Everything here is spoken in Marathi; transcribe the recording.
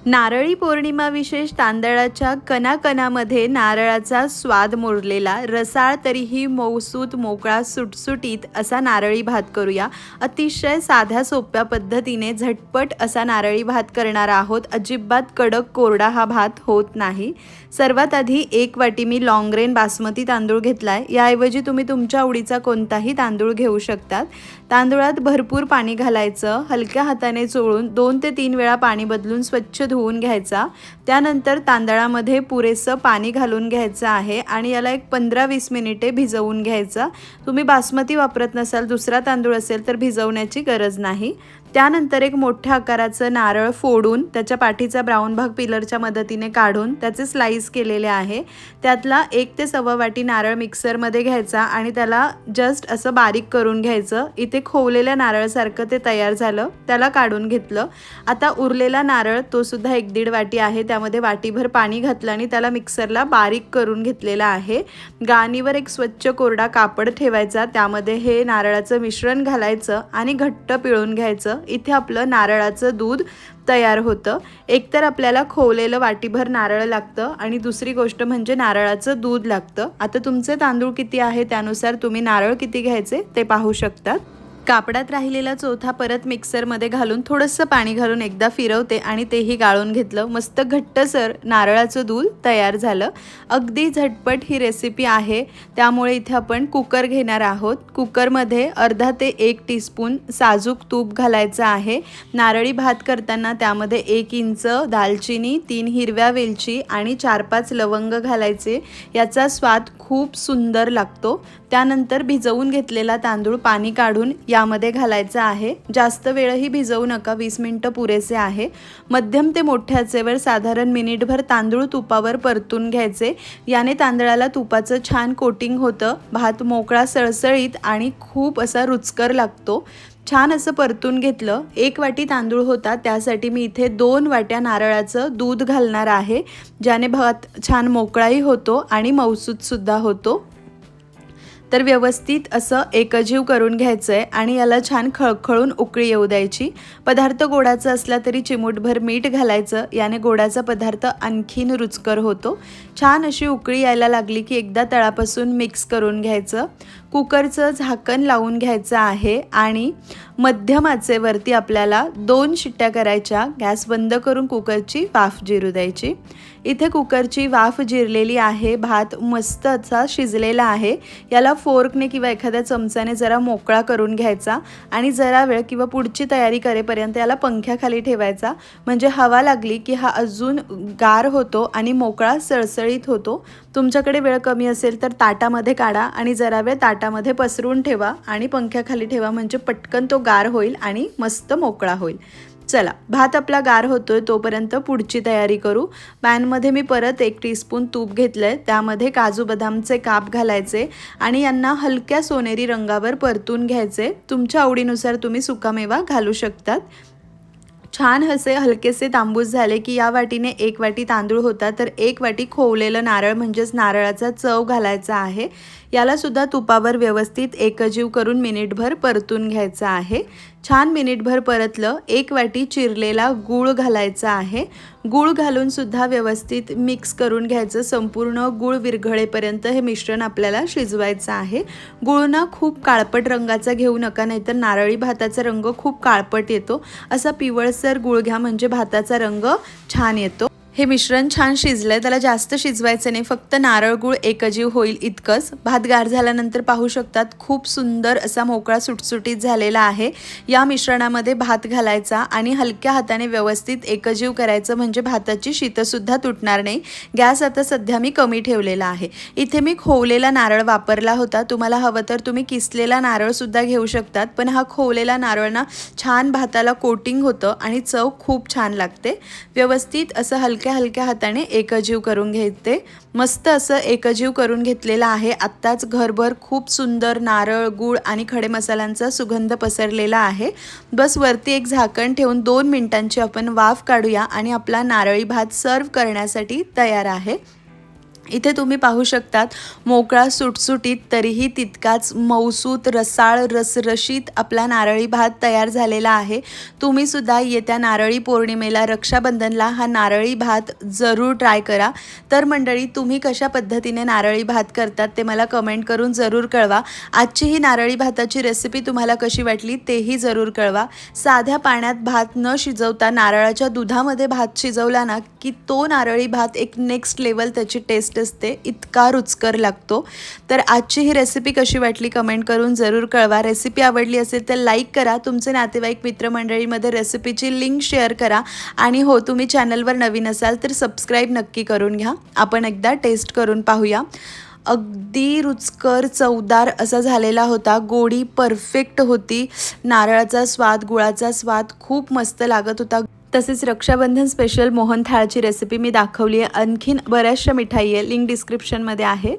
नारळी पौर्णिमा विशेष तांदळाच्या कणाकणामध्ये नारळाचा स्वाद मुरलेला रसाळ तरीही मऊसूत मोकळा सुटसुटीत असा नारळी भात करूया। अतिशय साध्या सोप्या पद्धतीने झटपट असा नारळी भात करणार आहोत। अजिबात कडक कोरडा हा भात होत नाही। सर्वात आधी एक वाटी मी लॉंग ग्रेन बासमती तांदूळ घेतलाय। याऐवजी तुम्ही तुमच्या आवडीचा कोणताही तांदूळ घेऊ शकतात। तांदूळात भरपूर पाणी घालायचं, हलक्या हाताने चोळून 2 ते 3 वेळा पाणी बदलून स्वच्छ धुवून घ्यायचा। त्यानंतर तांदळामध्ये पुरेसं पाणी घालून घ्यायचं आहे आणि याला एक 15-20 मिनिटे भिजवून घ्यायचं। तुम्ही बासमती वापरत नसाल, दुसरा तांदूळ असेल तर भिजवण्याची गरज नाही। त्यानंतर एक मोठ्या आकाराचं नारळ फोडून त्याच्या पाठीचा ब्राऊन भाग पिलरच्या मदतीने काढून त्याचे स्लाइस केलेले आहे। त्यातला 1 ते सव्वा वाटी नारळ मिक्सरमध्ये घ्यायचा आणि त्याला जस्ट असं बारीक करून घ्यायचं। इथे खोवलेल्या नारळासारखं ते तयार झालं, त्याला काढून घेतलं। आता उरलेला नारळ तो सुद्धा 1-1.5 वाटी आहे, त्यामध्ये वाटीभर पाणी घातलं आणि त्याला मिक्सरला बारीक करून घेतलेला आहे। गाळणीवर एक स्वच्छ कोरडा कापड ठेवायचा, त्यामध्ये हे नारळाचं मिश्रण घालायचं आणि घट्ट पिळून घ्यायचं। इथे आपलं नारळाचं दूध तयार होतं। एकतर आपल्याला खोवलेलं वाटीभर नारळ लागतं आणि दुसरी गोष्ट म्हणजे नारळाचं दूध लागतं। आता तुमचे तांदूळ किती आहे त्यानुसार तुम्ही नारळ किती घ्यायचे ते पाहू शकतात। कापडात राहिलेला चौथा परत मिक्सरमध्ये घालून थोडंसं पाणी घालून एकदा फिरवते आणि तेही गाळून घेतलं। मस्त घट्टसर नारळाचं दूध तयार झालं। अगदी झटपट ही रेसिपी आहे, त्यामुळे इथे आपण कुकर घेणार आहोत। कुकरमध्ये अर्धा ते 1 टीस्पून साजूक तूप घालायचं आहे। नारळी भात करताना त्यामध्ये 1 इंच दालचिनी, 3 हिरव्या वेलची आणि 4-5 लवंग घालायचे। याचा स्वाद खूप सुंदर लागतो। त्यानंतर भिजवून घेतलेला तांदूळ पाणी काढून यामध्ये घालायचा आहे। जास्त वेळही भिजवू नका, 20 मिनिटं पुरेसे आहे। मध्यम ते मोठ्या आचेवर साधारण मिनिटभर तांदूळ तुपावर परतून घ्यायचे। याने तांदळाला तुपाचं छान कोटिंग होतं। भात मोकळा सळसळीत आणि खूप असा रुचकर लागतो। छान असं परतून घेतलं। 1 वाटी तांदूळ होता, त्यासाठी मी इथे 2 वाट्या नारळाचं दूध घालणार आहे, ज्याने भात छान मोकळाही होतो आणि मऊसूत सुद्धा होतो। तर व्यवस्थित असं एकजीव करून घ्यायचं आहे आणि याला छान खळखळून उकळी येऊ द्यायची। पदार्थ गोडाचा असला तरी चिमूटभर मीठ घालायचं, याने गोडाचा पदार्थ आणखीन रुचकर होतो। छान अशी उकळी यायला लागली की एकदा तळापासून मिक्स करून घ्यायचं। कुकरचं झाकण लावून घ्यायचं आहे आणि मध्यम आचेवरती आपल्याला 2 शिट्ट्या करायच्या। गॅस बंद करून कुकरची वाफ जिरू द्यायची। इथे कुकरची वाफ जिरलेली आहे, भात मस्त असा शिजलेला आहे। याला फोर्कने किंवा एखाद्या चमच्याने जरा मोकळा करून घ्यायचा आणि जरा वेळ किंवा पुढची तयारी करेपर्यंत याला पंख्याखाली ठेवायचा, म्हणजे हवा लागली की हा अजून गार होतो आणि मोकळा सळसळीत होतो। तुमच्याकडे वेळ कमी असेल तर ताटामध्ये काढा आणि जरा वेळ ताटामध्ये पसरून ठेवा आणि पंख्याखाली ठेवा, म्हणजे पटकन तो गार होईल आणि मस्त मोकळा होईल। चला, भात आपला गार होतोय तोपर्यंत पुढची तयारी करू। पॅनमध्ये मी परत 1 टीस्पून तूप घेतलंय, त्यामध्ये काजू बदामचे काप घालायचे आणि यांना हलक्या सोनेरी रंगावर परतून घ्यायचे। तुमच्या आवडीनुसार तुम्ही सुकामेवा घालू शकतात। छान असे हलकेसे तांबूस झाले की या वाटीने 1 वाटी तांदूळ होता, तर 1 वाटी खोवलेलं नारळ म्हणजेच नारळाचा चव घालायचा आहे। याला सुद्धा तुपावर व्यवस्थित एकजीव करून मिनिटभर परतून घ्यायचं आहे। छान मिनिटभर परतलं। 1 वाटी चिरलेला गूळ घालायचा आहे। गूळ घालून सुद्धा व्यवस्थित मिक्स करून घ्यायचं। संपूर्ण गूळ विरघळेपर्यंत हे मिश्रण आपल्याला शिजवायचं आहे। गूळ ना खूप काळपट रंगाचा घेऊ नका, नाहीतर नारळी भाताचा रंग खूप काळपट येतो। असा पिवळसर गूळ घ्या, म्हणजे भाताचा रंग छान येतो। हे मिश्रण छान शिजलंय, त्याला जास्त शिजवायचं नाही, फक्त नारळ गूळ एकजीव होईल इतकंच। भात गार झाल्यानंतर पाहू शकतात खूप सुंदर असा मोकळा सुटसुटीत झालेला आहे। या मिश्रणामध्ये भात घालायचा आणि हलक्या हाताने व्यवस्थित एकजीव करायचं, म्हणजे भाताची शीतसुद्धा तुटणार नाही। गॅस आता सध्या मी कमी ठेवलेला आहे। इथे मी खोवलेला नारळ वापरला होता, तुम्हाला हवं तर तुम्ही किसलेला नारळसुद्धा घेऊ शकतात, पण हा खोवलेला नारळ ना छान भाताला कोटिंग होतं आणि चव खूप छान लागते। व्यवस्थित असं हलक्या हाताने एकजीव करून घ्यायचे। मस्त असं एकजीव करून घेतलेला आहे। आत्ताच घरभर खूप सुंदर नारळ, गूळ आणि खडे मसाल्यांचा सुगंध पसरलेला आहे। बस वरती एक झाकण ठेवून 2 मिनिटांची आपण वाफ काढूया आणि आपला नारळी भात सर्व करण्यासाठी तयार आहे। इथे तुम्ही पाहू शकतात मोकळा सुटसुटीत तरीही तितकाच मऊसूत रसाळ रसरशीत आपला नारळी भात तयार झालेला आहे. तुम्ही सुद्धा येत्या नारळी पौर्णिमेला रक्षाबंधनला हा नारळी भात जरूर ट्राय करा. तर मंडळी, तुम्ही कशा पद्धतीने नारळी भात करतात ते मला कमेंट करून जरूर कळवा. आजची ही नारळी भाताची रेसिपी तुम्हाला कशी वाटली तेही जरूर कळवा. साध्या पाण्यात भात न शिजवता नारळाच्या दुधामध्ये भात शिजवला ना की तो नारळी भात एक नेक्स्ट लेवल त्याची टेस्ट असते, इतका रुचकर लागतो. तर आजची ही रेसिपी कशी वाटली कमेंट करून जरूर कळवा. रेसिपी आवडली असेल तर लाईक करा, तुमचे नातेवाईक मित्रमंडळीमध्ये रेसिपीची लिंक शेअर करा आणि हो, तुम्ही चॅनलवर नवीन असाल तर सबस्क्राईब नक्की करून घ्या. आपण एकदा टेस्ट करून पाहूया. अगदी रुचकर चवदार असा झालेला होता. गोडी परफेक्ट होती, नारळाचा स्वाद, गुळाचा स्वाद खूप मस्त लागत होता. तसेच रक्षाबंधन स्पेशल मोहन थाळची रेसिपी मी दाखवली आहे. आणखीन बऱ्याचशा मिठाई आहे, लिंक डिस्क्रिप्शनमध्ये आहे.